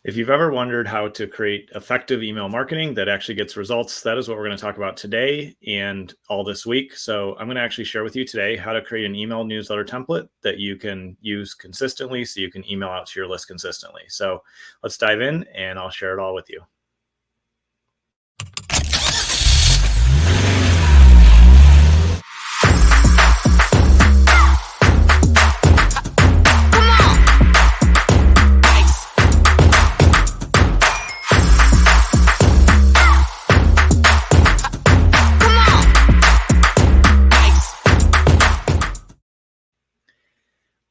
If you've ever wondered how to create effective email marketing that actually gets results, that is what we're going to talk about today and all this week. So I'm going to actually share with you today how to create an email newsletter template that you can use consistently so you can email out to your list consistently. So let's dive in and I'll share it all with you.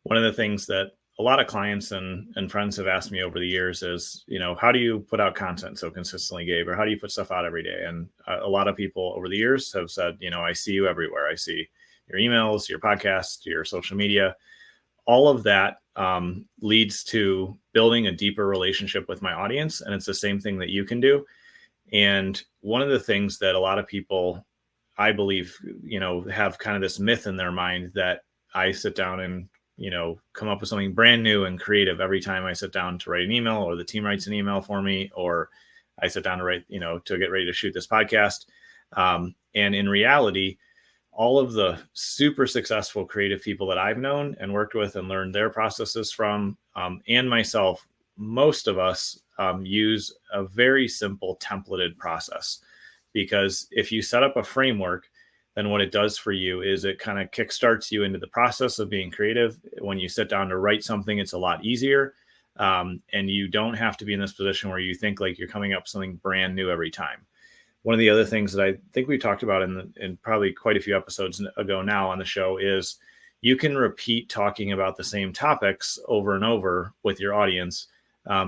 One of the things that a lot of clients and friends have asked me over the years is, how do you put out content so consistently, Gabe, or how do you put stuff out every day? And a lot of people over the years have said, I see you everywhere. I see your emails, your podcast, your social media. All of that leads to building a deeper relationship with my audience. And it's the same thing that you can do. And one of the things that a lot of people, I believe, have kind of this myth in their mind that I sit down and come up with something brand new and creative every time I sit down to write an email, or the team writes an email for me, or I sit down to write, to get ready to shoot this podcast. And in reality, all of the super successful creative people that I've known and worked with and learned their processes from, and myself, most of us use a very simple templated process. Because if you set up a framework, then what it does for you is it kind of kickstarts you into the process of being creative. When you sit down to write something, it's a lot easier. And you don't have to be in this position where you think like you're coming up with something brand new every time. One of the other things that I think we talked about in probably quite a few episodes ago now on the show is you can repeat talking about the same topics over and over with your audience.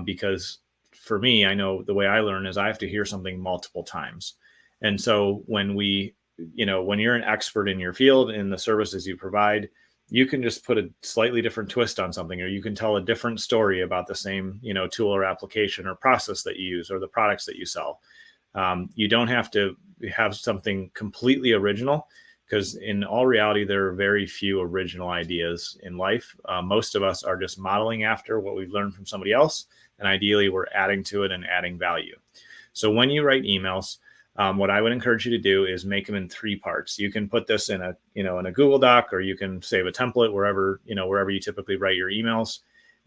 Because for me, I know the way I learn is I have to hear something multiple times. And so when you're an expert in your field, in the services you provide, you can just put a slightly different twist on something, or you can tell a different story about the same, tool or application or process that you use or the products that you sell. You don't have to have something completely original, because in all reality, there are very few original ideas in life. Most of us are just modeling after what we've learned from somebody else. And ideally, we're adding to it and adding value. So when you write emails, what I would encourage you to do is make them in 3 parts. You can put this in a Google Doc, or you can save a template wherever you typically write your emails.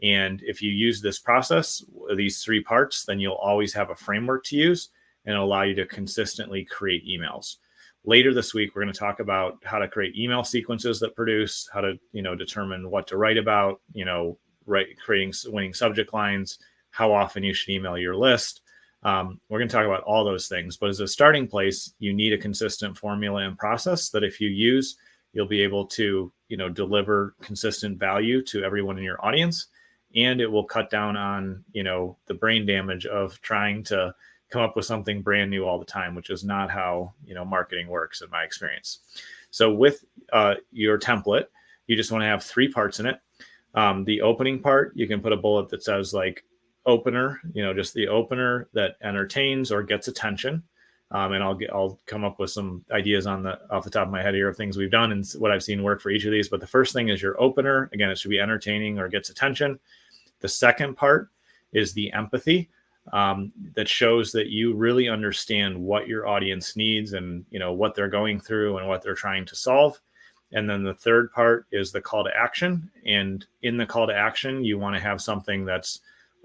And if you use this process, these 3 parts, then you'll always have a framework to use, and it'll allow you to consistently create emails. Later this week, we're going to talk about how to create email sequences that produce, how to, determine what to write about, creating winning subject lines, how often you should email your list. We're going to talk about all those things, but as a starting place, you need a consistent formula and process that if you use, you'll be able to, deliver consistent value to everyone in your audience. And it will cut down on, the brain damage of trying to come up with something brand new all the time, which is not how, marketing works in my experience. So with your template, you just want to have 3 parts in it. The opening part, you can put a bullet that says like, opener, just the opener that entertains or gets attention. And I'll come up with some ideas off the top of my head here of things we've done and what I've seen work for each of these. But the first thing is your opener. Again, it should be entertaining or gets attention. The second part is the empathy, that shows that you really understand what your audience needs and, what they're going through and what they're trying to solve. And then the third part is the call to action. And in the call to action, you want to have something that's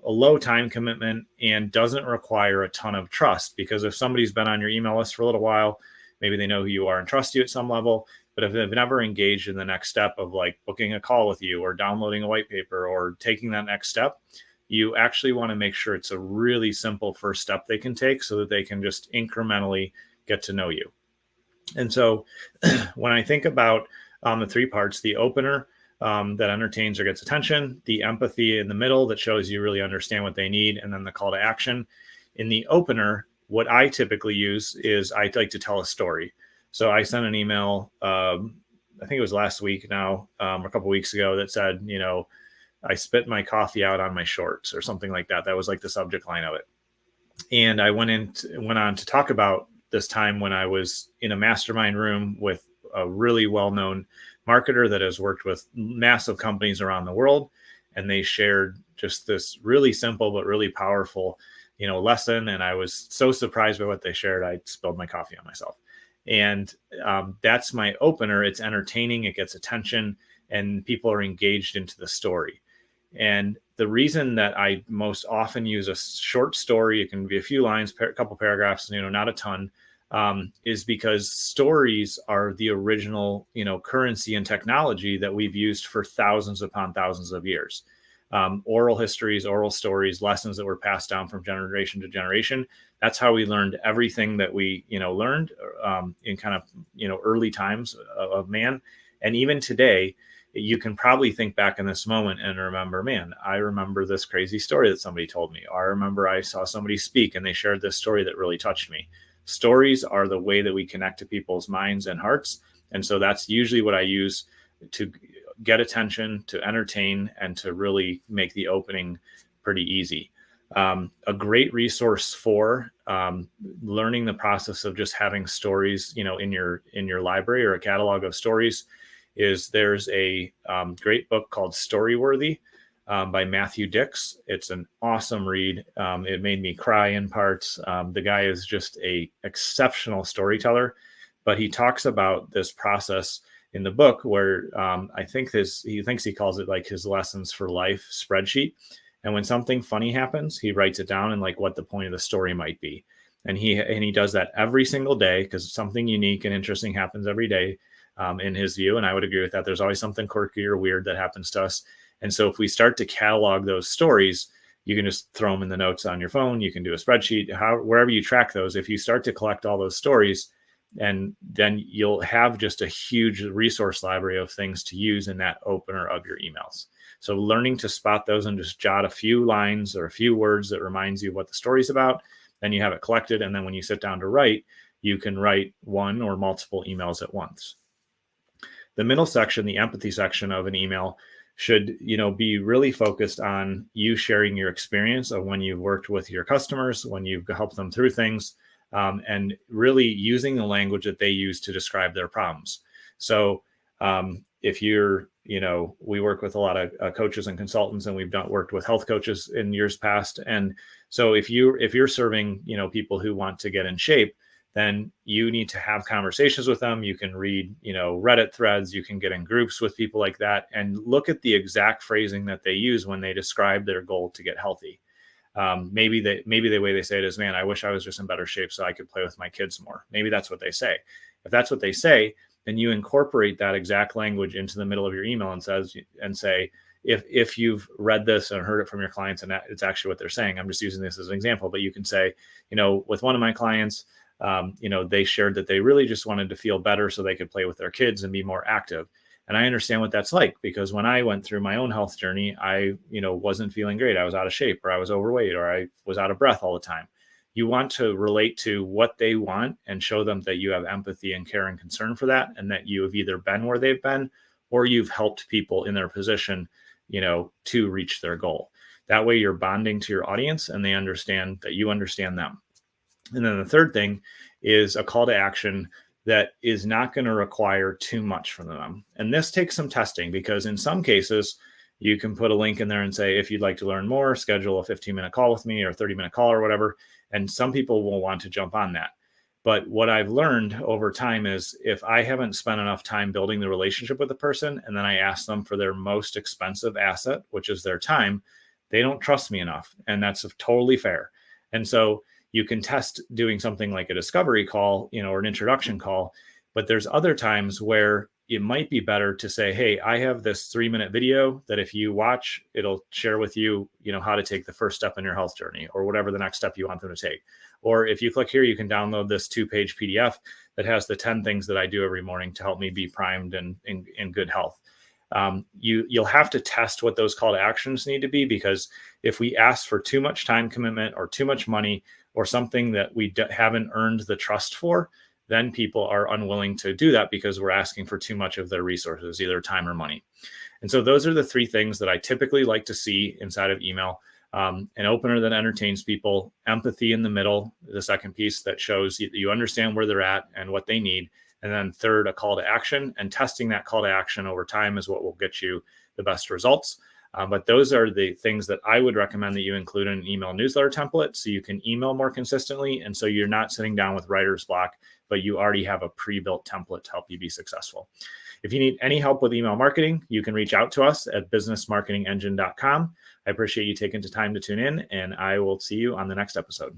a low time commitment and doesn't require a ton of trust, because if somebody's been on your email list for a little while, maybe they know who you are and trust you at some level. But if they've never engaged in the next step of like booking a call with you or downloading a white paper or taking that next step, you actually want to make sure it's a really simple first step they can take so that they can just incrementally get to know you. And so when I think about the 3 parts, the opener, that entertains or gets attention, the empathy in the middle that shows you really understand what they need, and then the call to action. In the opener, what I typically use is I like to tell a story. So I sent an email, I think it was last week now, a couple of weeks ago, that said, I spit my coffee out on my shorts or something like that. That was like the subject line of it. And I went on to talk about this time when I was in a mastermind room with a really well-known marketer that has worked with massive companies around the world. and they shared just this really simple but really powerful, lesson. And I was so surprised by what they shared, I spilled my coffee on myself. And that's my opener. It's entertaining, it gets attention, and people are engaged into the story. And the reason that I most often use a short story, it can be a few lines, a couple paragraphs, not a ton, is because stories are the original, currency and technology that we've used for thousands upon thousands of years. Oral histories, oral stories, lessons that were passed down from generation to generation. That's how we learned everything that we, learned in kind of, early times of man. And even today, you can probably think back in this moment and remember, man, I remember this crazy story that somebody told me. Or I remember I saw somebody speak and they shared this story that really touched me. Stories are the way that we connect to people's minds and hearts. And so that's usually what I use to get attention, to entertain, and to really make the opening pretty easy. A great resource for learning the process of just having stories, in your library or a catalog of stories is there's a great book called Storyworthy by Matthew Dix. It's an awesome read. It made me cry in parts. The guy is just a exceptional storyteller, but he talks about this process in the book where he thinks he calls it like his lessons for life spreadsheet. And when something funny happens, he writes it down and like what the point of the story might be. And he does that every single day because something unique and interesting happens every day. In his view. And I would agree with that. There's always something quirky or weird that happens to us. And so if we start to catalog those stories, you can just throw them in the notes on your phone. You can do a spreadsheet, wherever you track those. If you start to collect all those stories, and then you'll have just a huge resource library of things to use in that opener of your emails. So learning to spot those and just jot a few lines or a few words that reminds you what the story's about, then you have it collected. And then when you sit down to write, you can write one or multiple emails at once. The middle section, the empathy section of an email should, be really focused on you sharing your experience of when you've worked with your customers, when you've helped them through things, and really using the language that they use to describe their problems. So if you're, we work with a lot of coaches and consultants, and we've worked with health coaches in years past. And so if you're serving, people who want to get in shape, then you need to have conversations with them. You can read, Reddit threads, you can get in groups with people like that and look at the exact phrasing that they use when they describe their goal to get healthy. Maybe the way they say it is, man, I wish I was just in better shape so I could play with my kids more. Maybe that's what they say. If that's what they say, then you incorporate that exact language into the middle of your email and say, if you've read this and heard it from your clients and it's actually what they're saying, I'm just using this as an example, but you can say, with one of my clients, they shared that they really just wanted to feel better so they could play with their kids and be more active. And I understand what that's like, because when I went through my own health journey, I, wasn't feeling great. I was out of shape, or I was overweight, or I was out of breath all the time. You want to relate to what they want and show them that you have empathy and care and concern for that, and that you have either been where they've been or you've helped people in their position, to reach their goal. That way you're bonding to your audience and they understand that you understand them. And then the third thing is a call to action that is not going to require too much from them. And this takes some testing, because in some cases, you can put a link in there and say, if you'd like to learn more, schedule a 15-minute call with me or a 30-minute call or whatever. And some people will want to jump on that. But what I've learned over time is if I haven't spent enough time building the relationship with the person, and then I ask them for their most expensive asset, which is their time, they don't trust me enough. And that's totally fair. And so you can test doing something like a discovery call, or an introduction call, but there's other times where it might be better to say, hey, I have this 3-minute video that if you watch, it'll share with you, how to take the first step in your health journey, or whatever the next step you want them to take. Or if you click here, you can download this 2-page PDF that has the 10 things that I do every morning to help me be primed and in good health. You'll have to test what those call to actions need to be, because if we ask for too much time commitment or too much money, or something that we haven't earned the trust for, then people are unwilling to do that because we're asking for too much of their resources, either time or money. And so those are the 3 things that I typically like to see inside of email. An opener that entertains people, empathy in the middle, the second piece that shows you understand where they're at and what they need. And then third, a call to action, and testing that call to action over time is what will get you the best results. But those are the things that I would recommend that you include in an email newsletter template so you can email more consistently. And so you're not sitting down with writer's block, but you already have a pre-built template to help you be successful. If you need any help with email marketing, you can reach out to us at businessmarketingengine.com. I appreciate you taking the time to tune in, and I will see you on the next episode.